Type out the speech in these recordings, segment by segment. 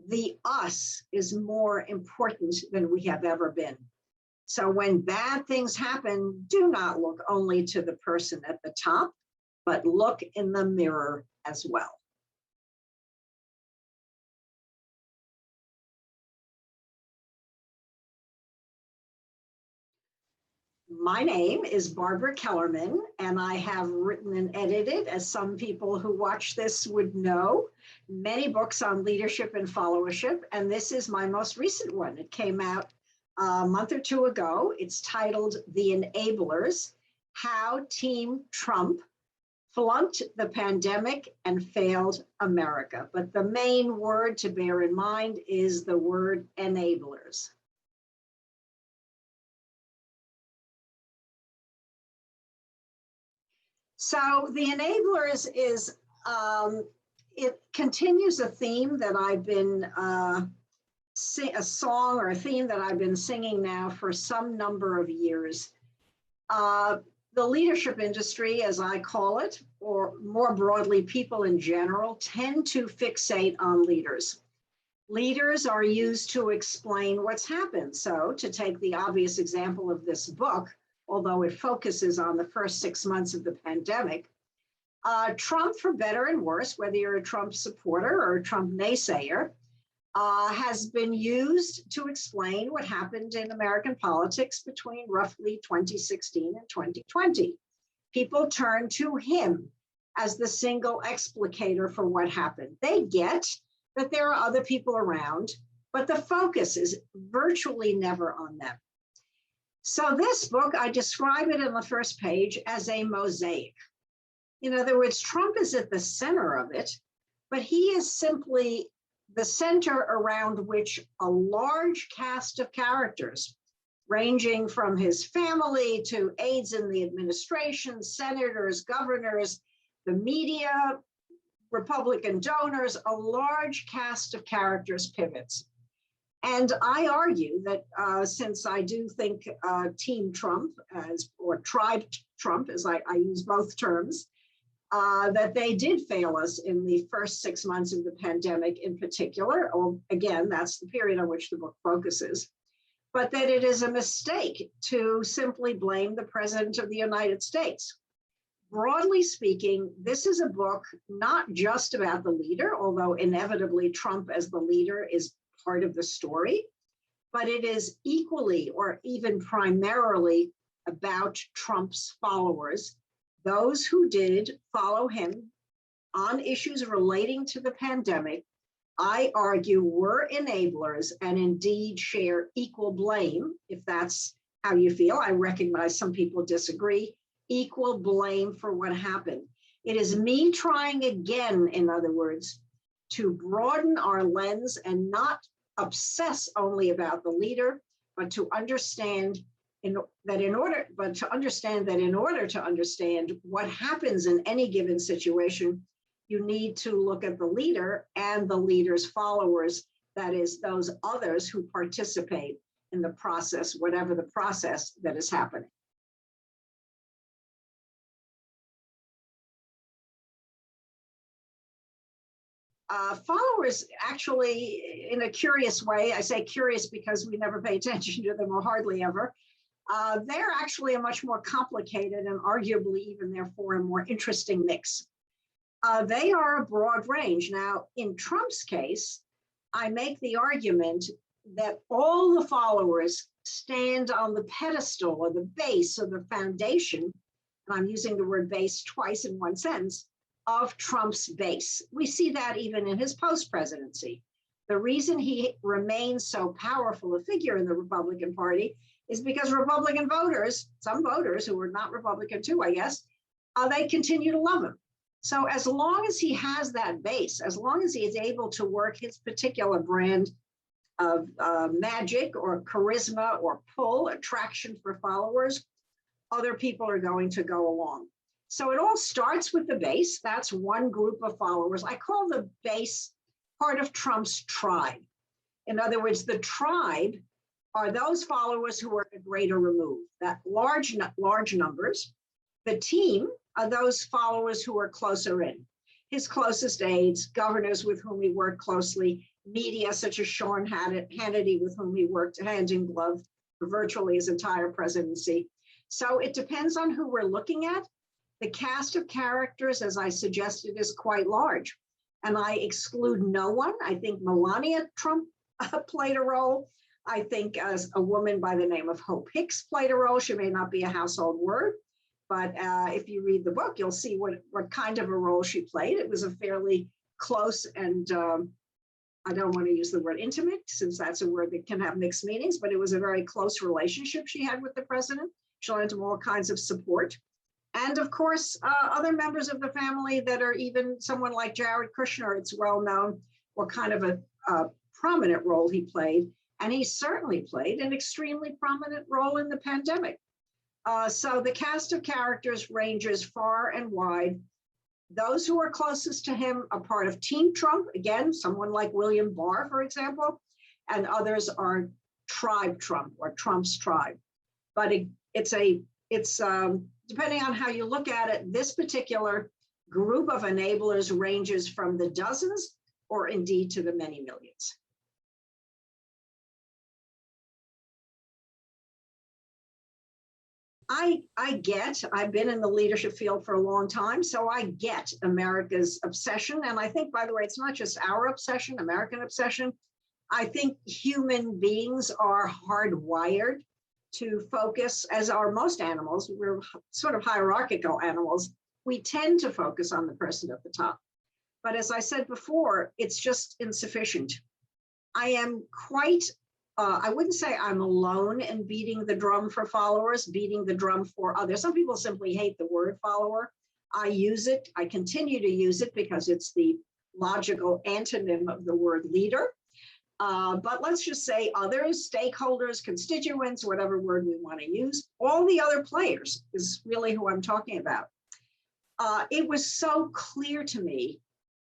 the us is more important than we have ever been. So when bad things happen, do not look only to the person at the top, but look in the mirror as well. My name is Barbara Kellerman, and I have written and edited, as some people who watch this would know, many books on leadership and followership, and this is my most recent one. It came out a month or two ago. It's titled The Enablers: How Team Trump Flunked the Pandemic and Failed America. But the main word to bear in mind is the word enablers. So the enablers is, it continues a theme that I've been, a song or a theme that I've been singing now for some number of years. The leadership industry, as I call it, or more broadly, people in general, tend to fixate on leaders. Leaders are used to explain what's happened. So to take the obvious example of this book, although it focuses on the first 6 months of the pandemic, Trump, for better and worse, whether you're a Trump supporter or a Trump naysayer, has been used to explain what happened in American politics between roughly 2016 and 2020. People turn to him as the single explicator for what happened. They get that there are other people around, but the focus is virtually never on them. So this book, I describe it in the first page as a mosaic. In other words, Trump is at the center of it, but he is simply the center around which a large cast of characters, ranging from his family to aides in the administration, senators, governors, the media, Republican donors, a large cast of characters pivots. And I argue that since I do think Team Trump, or Tribe Trump, as I use both terms, that they did fail us in the first 6 months of the pandemic in particular. Or again, that's the period on which the book focuses. But that it is a mistake to simply blame the President of the United States. Broadly speaking, this is a book not just about the leader, although inevitably Trump as the leader is part of the story, but it is equally or even primarily about Trump's followers, those who did follow him on issues relating to the pandemic, I argue were enablers and indeed share equal blame, if that's how you feel. I recognize some people disagree, equal blame for what happened. It is me trying again, in other words, to broaden our lens and not obsess only about the leader, but to understand in order to understand what happens in any given situation, you need to look at the leader and the leader's followers, that is, those others who participate in the process, whatever the process that is happening. Followers actually, in a curious way, I say curious because we never pay attention to them or hardly ever, they're actually a much more complicated and arguably even therefore a more interesting mix. They are a broad range. Now, in Trump's case, I make the argument that all the followers stand on the pedestal or the base or the foundation, and I'm using the word base twice in one sentence, of Trump's base. We see that even in his post-presidency. The reason he remains so powerful a figure in the Republican Party is because Republican voters, some voters who are not Republican too, I guess, they continue to love him. So as long as he has that base, as long as he is able to work his particular brand of magic or charisma or pull, attraction for followers, other people are going to go along. So it all starts with the base. That's one group of followers. I call the base part of Trump's tribe. In other words, the tribe are those followers who are at greater remove, that large numbers. The team are those followers who are closer in. His closest aides, governors with whom he worked closely, media such as Sean Hannity, with whom he worked hand in glove for virtually his entire presidency. So it depends on who we're looking at. The cast of characters, as I suggested, is quite large. And I exclude no one. I think Melania Trump played a role. I think as a woman by the name of Hope Hicks played a role. She may not be a household word, but if you read the book, you'll see what kind of a role she played. It was a fairly close and I don't want to use the word intimate, since that's a word that can have mixed meanings, but it was a very close relationship she had with the president. She lent him all kinds of support. And of course, other members of the family that are even someone like Jared Kushner, it's well known what kind of a prominent role he played. And he certainly played an extremely prominent role in the pandemic. So the cast of characters ranges far and wide. Those who are closest to him are part of Team Trump, again, someone like William Barr, for example, and others are Tribe Trump or Trump's tribe. But it's depending on how you look at it, this particular group of enablers ranges from the dozens or indeed to the many millions. I've been in the leadership field for a long time, so I get America's obsession. And I think, by the way, it's not just our obsession, American obsession. I think human beings are hardwired to focus, as are most animals. We're sort of hierarchical animals. We tend to focus on the person at the top. But as I said before, it's just insufficient. I am quite I wouldn't say I'm alone in beating the drum for followers, beating the drum for others. Some people simply hate the word follower. I use it. I continue to use it because it's the logical antonym of the word leader. But let's just say others, stakeholders, constituents, whatever word we want to use, all the other players is really who I'm talking about. It was so clear to me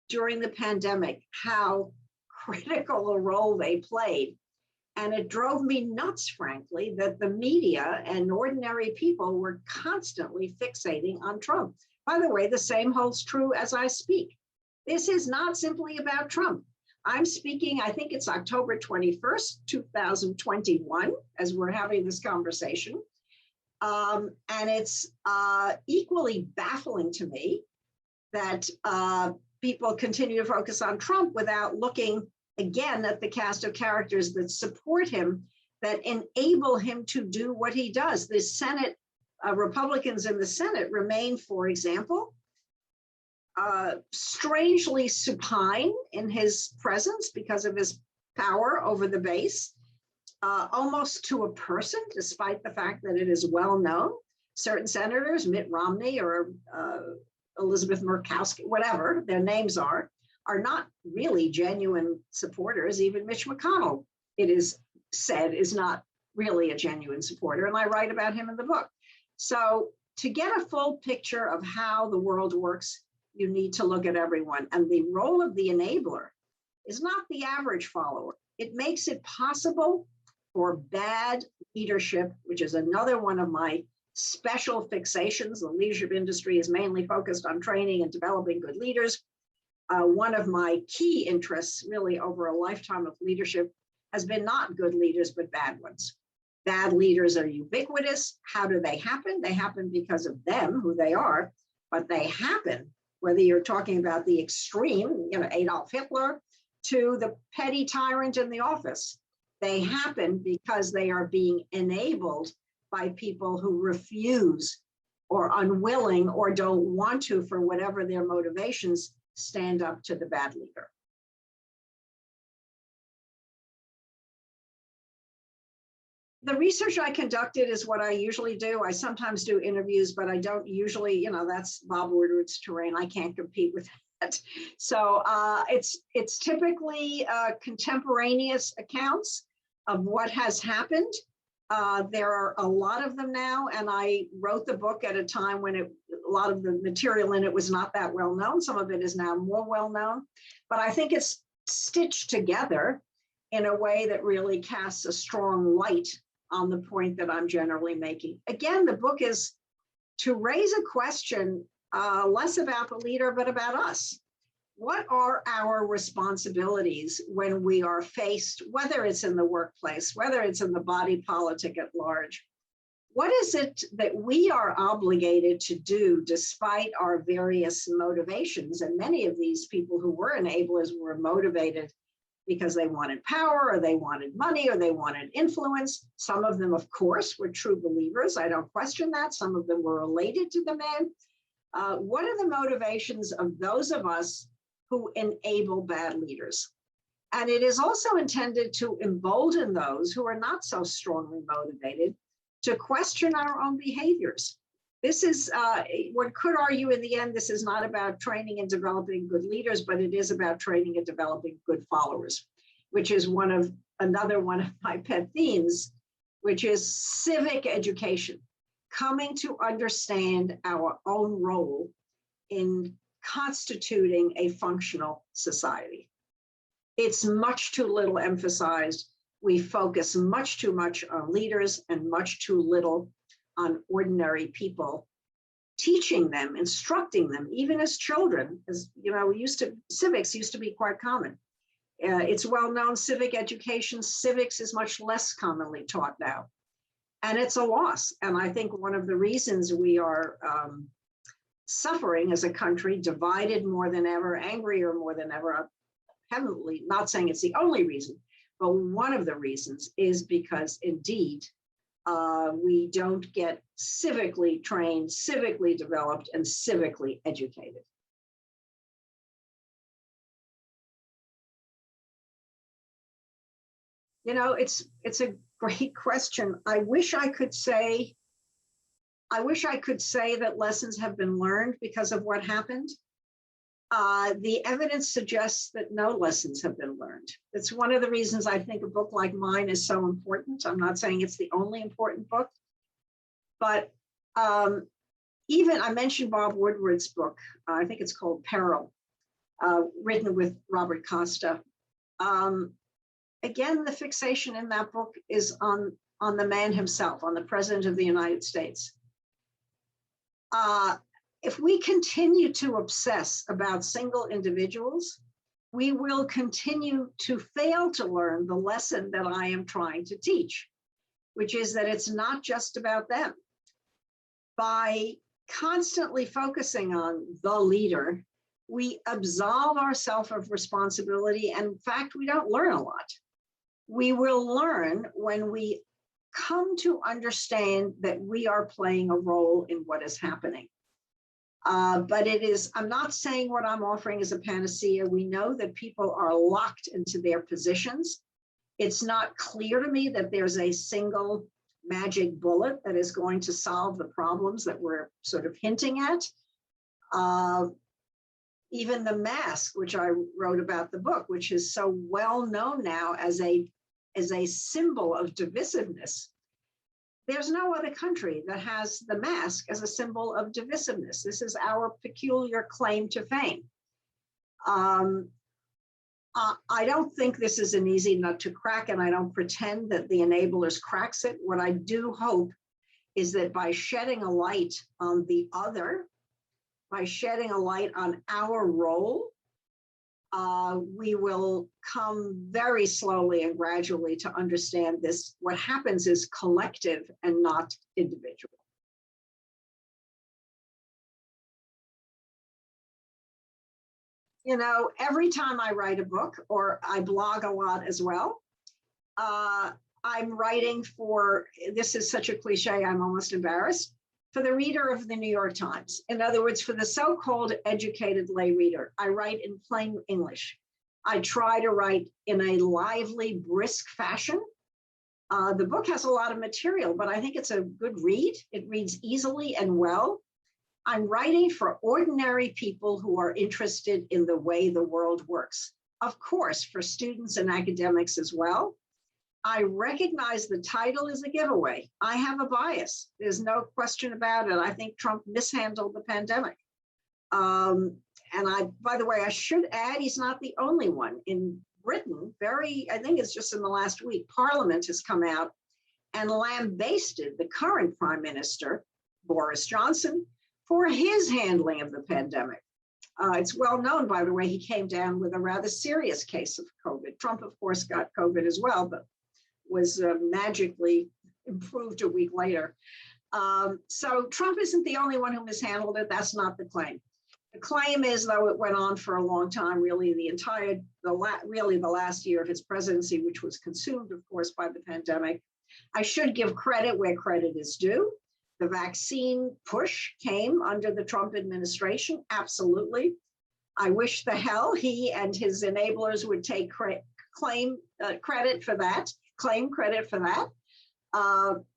during the pandemic how critical a role they played. And it drove me nuts, frankly, that the media and ordinary people were constantly fixating on Trump. By the way, the same holds true as I speak. This is not simply about Trump. I'm speaking, I think it's October 21st, 2021, as we're having this conversation. And it's equally baffling to me that people continue to focus on Trump without looking again at the cast of characters that support him, that enable him to do what he does. The Senate, Republicans in the Senate remain, for example, strangely supine in his presence because of his power over the base, almost to a person, despite the fact that it is well known. Certain senators, Mitt Romney or Elizabeth Murkowski, whatever their names are not really genuine supporters. Even Mitch McConnell, it is said, is not really a genuine supporter. And I write about him in the book. So to get a full picture of how the world works, you need to look at everyone. And the role of the enabler is not the average follower. It makes it possible for bad leadership, which is another one of my special fixations. The leadership industry is mainly focused on training and developing good leaders. One of my key interests really over a lifetime of leadership has been not good leaders, but bad ones. Bad leaders are ubiquitous. How do they happen? They happen because of them, who they are, but they happen, whether you're talking about the extreme, Adolf Hitler, to the petty tyrant in the office. They happen because they are being enabled by people who refuse or unwilling or don't want to, for whatever their motivations, stand up to the bad leader. The research I conducted is what I usually do. I sometimes do interviews, but I don't usually, that's Bob Woodward's terrain. I can't compete with that. So it's typically contemporaneous accounts of what has happened. There are a lot of them now, and I wrote the book at a time when a lot of the material in it was not that well known. Some of it is now more well known, but I think it's stitched together in a way that really casts a strong light on the point that I'm generally making. Again, the book is to raise a question less about the leader, but about us. What are our responsibilities when we are faced, whether it's in the workplace, whether it's in the body politic at large? What is it that we are obligated to do despite our various motivations? And many of these people who were enablers were motivated because they wanted power, or they wanted money, or they wanted influence. Some of them, of course, were true believers. I don't question that. Some of them were related to the man. What are the motivations of those of us who enable bad leaders? And it is also intended to embolden those who are not so strongly motivated to question our own behaviors. This is, one could argue in the end, this is not about training and developing good leaders, but it is about training and developing good followers, which is another one of my pet themes, which is civic education, coming to understand our own role in constituting a functional society. It's much too little emphasized. We focus much too much on leaders and much too little on ordinary people, teaching them, instructing them, even as children. As you know, civics used to be quite common. It's well known, civic education, civics is much less commonly taught now. And it's a loss. And I think one of the reasons we are suffering as a country, divided more than ever, angrier more than ever, heavily, not saying it's the only reason, but one of the reasons is because indeed, we don't get civically trained, civically developed, and civically educated. You know, it's a great question. I wish I could say that lessons have been learned because of what happened. The evidence suggests that no lessons have been learned. It's one of the reasons I think a book like mine is so important. I'm not saying it's the only important book, but even I mentioned Bob Woodward's book. I think it's called Peril, written with Robert Costa. Again, the fixation in that book is on the man himself, on the President of the United States. If we continue to obsess about single individuals, we will continue to fail to learn the lesson that I am trying to teach, which is that it's not just about them. By constantly focusing on the leader, we absolve ourselves of responsibility. And in fact, we don't learn a lot. We will learn when we come to understand that we are playing a role in what is happening. But I'm not saying what I'm offering is a panacea. We know that people are locked into their positions. It's not clear to me that there's a single magic bullet that is going to solve the problems that we're sort of hinting at. Even the mask, which I wrote about the book, which is so well known now as a symbol of divisiveness. There's no other country that has the mask as a symbol of divisiveness. This is our peculiar claim to fame. I don't think this is an easy nut to crack, and I don't pretend that the enablers cracks it. What I do hope is that by shedding a light on the other, by shedding a light on our role, we will come very slowly and gradually to understand this. What happens is collective and not individual. You know, every time I write a book, or I blog a lot as well, I'm writing for, this is such a cliche, I'm almost embarrassed, for the reader of the New York Times. In other words, for the so-called educated lay reader. I write in plain English. I try to write in a lively, brisk fashion. The book has a lot of material, but I think it's a good read. It reads easily and well. I'm writing for ordinary people who are interested in the way the world works. Of course, for students and academics as well. I recognize the title is a giveaway. I have a bias. There's no question about it. I think Trump mishandled the pandemic. And by the way, I should add, he's not the only one. In Britain, I think it's just in the last week, Parliament has come out and lambasted the current Prime Minister, Boris Johnson, for his handling of the pandemic. It's well known, by the way, he came down with a rather serious case of COVID. Trump, of course, got COVID as well, but was magically improved a week later. So Trump isn't the only one who mishandled it. That's not the claim. The claim is, though it went on for a long time, really the last year of his presidency, which was consumed, of course, by the pandemic. I should give credit where credit is due. The vaccine push came under the Trump administration, absolutely. I wish the hell he and his enablers would take claim credit for that.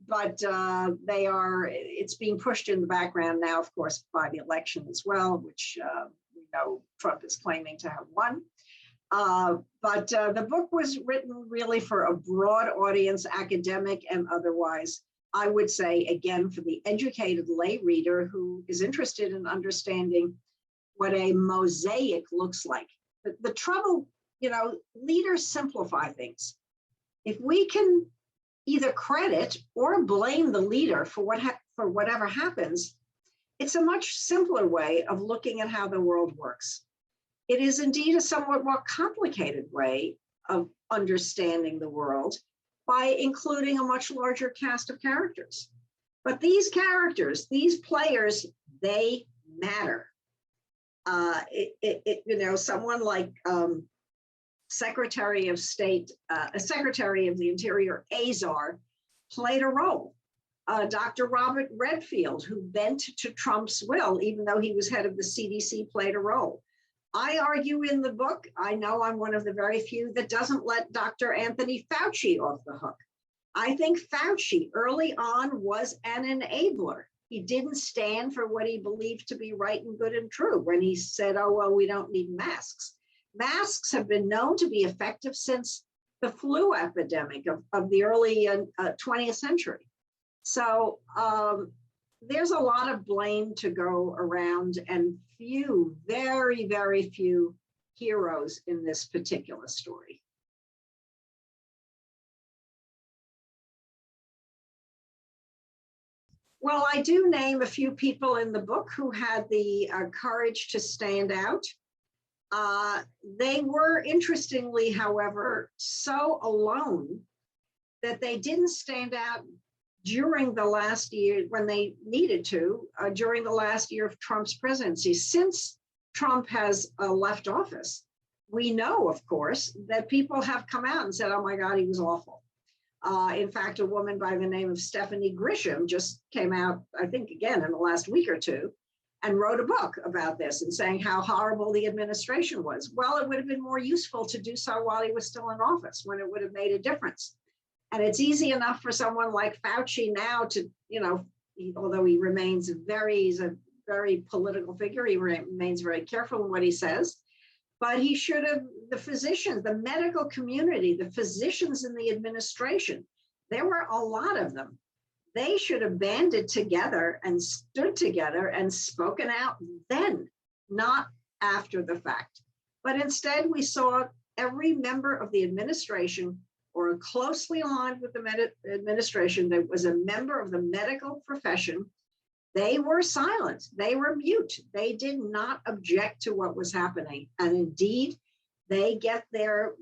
But it's being pushed in the background now, of course, by the election as well, which we know Trump is claiming to have won. But the book was written really for a broad audience, academic and otherwise. I would say, again, for the educated lay reader who is interested in understanding what a mosaic looks like. The trouble, leaders simplify things. If we can either credit or blame the leader for whatever happens, it's a much simpler way of looking at how the world works. It is indeed a somewhat more complicated way of understanding the world by including a much larger cast of characters. But these characters, these players, they matter. Someone like Secretary of State, Secretary of the Interior Azar played a role. Dr. Robert Redfield, who bent to Trump's will, even though he was head of the CDC, played a role. I argue in the book, I know I'm one of the very few that doesn't let Dr. Anthony Fauci off the hook. I think Fauci early on was an enabler. He didn't stand for what he believed to be right and good and true when he said, oh, well, we don't need masks. Masks have been known to be effective since the flu epidemic of the early 20th century. So there's a lot of blame to go around and few, very, very few heroes in this particular story. Well, I do name a few people in the book who had the courage to stand out. They were, interestingly, however, so alone that they didn't stand out during the last year when they needed to, during the last year of Trump's presidency. Since Trump has left office, we know, of course, that people have come out and said, oh my God, he was awful. In fact, a woman by the name of Stephanie Grisham just came out, I think, again, in the last week or two, and wrote a book about this and saying how horrible the administration was. Well, it would have been more useful to do so while he was still in office, when it would have made a difference. And it's easy enough for someone like Fauci now to, although he remains he's a very political figure, he remains very careful in what he says, but he should have, the physicians, the medical community, the physicians in the administration, there were a lot of them. They should have banded together and stood together and spoken out then, not after the fact. But instead, we saw every member of the administration or closely aligned with the administration that was a member of the medical profession. They were silent, they were mute, they did not object to what was happening. And indeed, they get their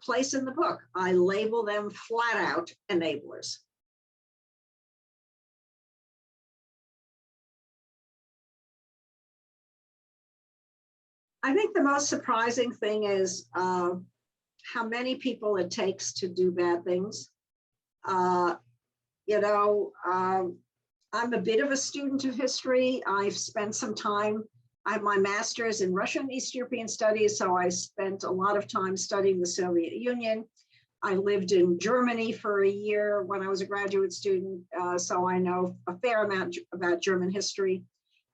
place in the book. I label them flat out enablers. I think the most surprising thing is how many people it takes to do bad things. I'm a bit of a student of history. I've spent some time, I have my master's in Russian and East European studies, so I spent a lot of time studying the Soviet Union. I lived in Germany for a year when I was a graduate student, so I know a fair amount about German history.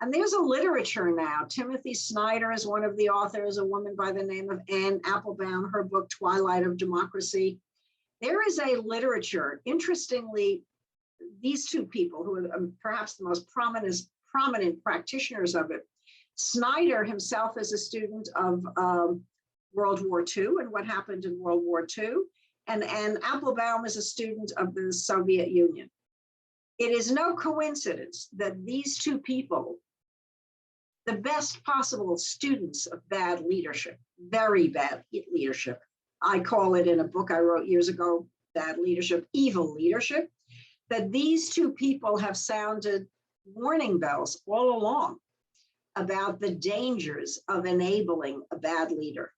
And there's a literature now. Timothy Snyder is one of the authors, a woman by the name of Anne Applebaum, her book, Twilight of Democracy. There is a literature, interestingly, these two people who are perhaps the most prominent practitioners of it. Snyder himself is a student of World War II and what happened in World War II. And Anne Applebaum is a student of the Soviet Union. It is no coincidence that these two people the best possible students of bad leadership, very bad leadership. I call it in a book I wrote years ago, Bad Leadership, Evil Leadership, that these two people have sounded warning bells all along about the dangers of enabling a bad leader.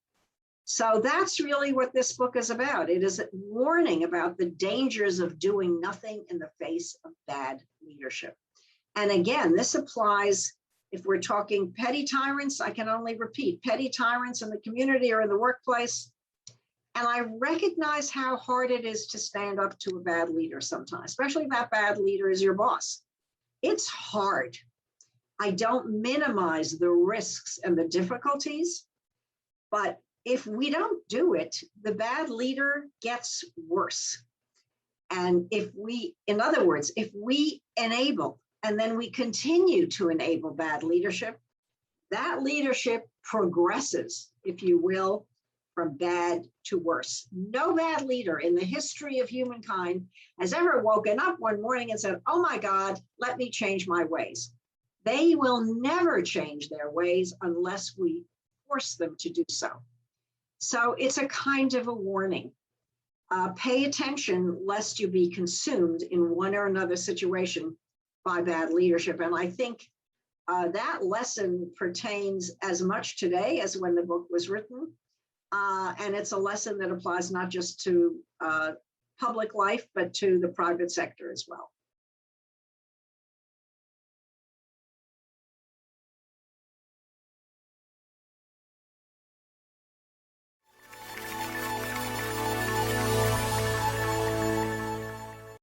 So that's really what this book is about. It is a warning about the dangers of doing nothing in the face of bad leadership. And again, this applies if we're talking petty tyrants. I can only repeat, petty tyrants in the community or in the workplace. And I recognize how hard it is to stand up to a bad leader sometimes, especially if that bad leader is your boss. It's hard. I don't minimize the risks and the difficulties, but if we don't do it, the bad leader gets worse. And if we, in other words, if we enable and then we continue to enable bad leadership, that leadership progresses, if you will, from bad to worse. No bad leader in the history of humankind has ever woken up one morning and said, oh my God, let me change my ways. They will never change their ways unless we force them to do so. So it's a kind of a warning. Pay attention lest you be consumed in one or another situation by bad leadership. And I think that lesson pertains as much today as when the book was written. And it's a lesson that applies not just to public life, but to the private sector as well.